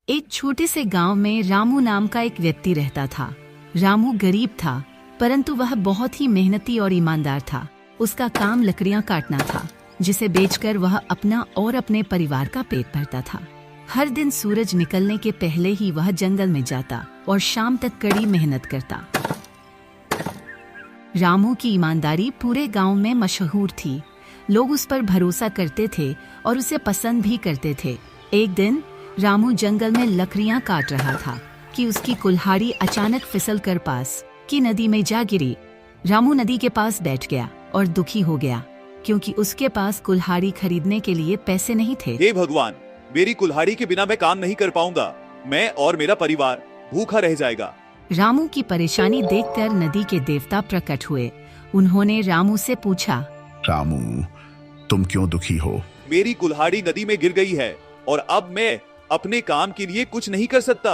एक छोटे से गांव में रामू नाम का एक व्यक्ति रहता था। रामू गरीब था, परंतु वह बहुत ही मेहनती और ईमानदार था। उसका काम लकड़ियां काटना था, जिसे बेचकर वह अपना और अपने परिवार का पेट भरता था। हर दिन सूरज निकलने के पहले ही वह जंगल में जाता और शाम तक कड़ी मेहनत करता। रामू की ईमानदारी पूरे गांव में मशहूर थी। लोग उस पर भरोसा करते थे और उसे पसंद भी करते थे। एक दिन रामू जंगल में लकड़ियां काट रहा था कि उसकी कुल्हाड़ी अचानक फिसल कर पास की नदी में जा गिरी। रामू नदी के पास बैठ गया और दुखी हो गया, क्योंकि उसके पास कुल्हाड़ी खरीदने के लिए पैसे नहीं थे। हे भगवान, मेरी कुल्हाड़ी के बिना मैं काम नहीं कर पाऊंगा। मैं और मेरा परिवार भूखा रह जाएगा। रामू की परेशानी देखकर नदी के देवता प्रकट हुए। उन्होंने रामू से पूछा, रामू, तुम क्यों दुखी हो? मेरी कुल्हाड़ी नदी में गिर गई है और अब मैं अपने काम के लिए कुछ नहीं कर सकता।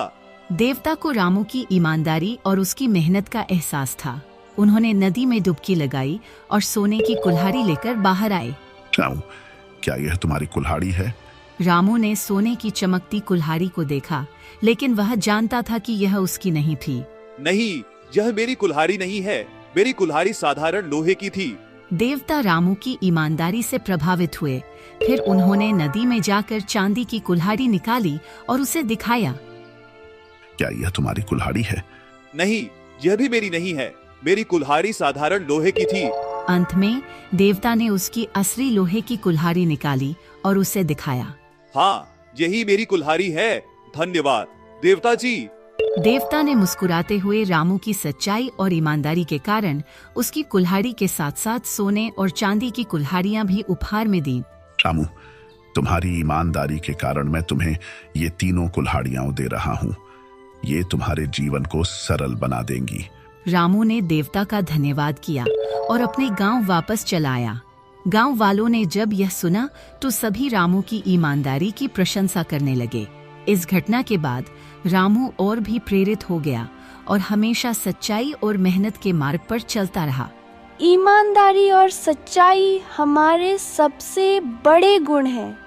देवता को रामू की ईमानदारी और उसकी मेहनत का एहसास था। उन्होंने नदी में डुबकी लगाई और सोने की कुल्हाड़ी लेकर बाहर आए। रामू, क्या यह तुम्हारी कुल्हाड़ी है? रामू ने सोने की चमकती कुल्हाड़ी को देखा, लेकिन वह जानता था कि यह उसकी नहीं थी। नहीं, यह मेरी कुल्हाड़ी नहीं है। मेरी कुल्हाड़ी साधारण लोहे की थी। देवता रामू की ईमानदारी से प्रभावित हुए। फिर उन्होंने नदी में जाकर चांदी की कुल्हाड़ी निकाली और उसे दिखाया। क्या यह तुम्हारी कुल्हाड़ी है? नहीं, यह भी मेरी नहीं है। मेरी कुल्हाड़ी साधारण लोहे की थी। अंत में देवता ने उसकी असली लोहे की कुल्हाड़ी निकाली और उसे दिखाया। हाँ, यही मेरी कुल्हाड़ी है। धन्यवाद देवता जी। देवता ने मुस्कुराते हुए रामू की सच्चाई और ईमानदारी के कारण उसकी कुल्हाड़ी के साथ साथ सोने और चांदी की कुल्हाड़ियां भी उपहार में दी। रामू, तुम्हारी ईमानदारी के कारण मैं तुम्हें ये तीनों कुल्हाड़ियां दे रहा हूँ। ये तुम्हारे जीवन को सरल बना देंगी। रामू ने देवता का धन्यवाद किया और अपने गांव वापस चला आया। गांव वालों ने जब यह सुना तो सभी रामू की ईमानदारी की प्रशंसा करने लगे। इस घटना के बाद रामू और भी प्रेरित हो गया और हमेशा सच्चाई और मेहनत के मार्ग पर चलता रहा। ईमानदारी और सच्चाई हमारे सबसे बड़े गुण हैं।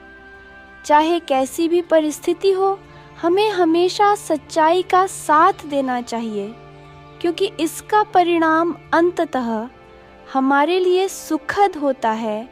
चाहे कैसी भी परिस्थिति हो, हमें हमेशा सच्चाई का साथ देना चाहिए, क्योंकि इसका परिणाम अंततः हमारे लिए सुखद होता है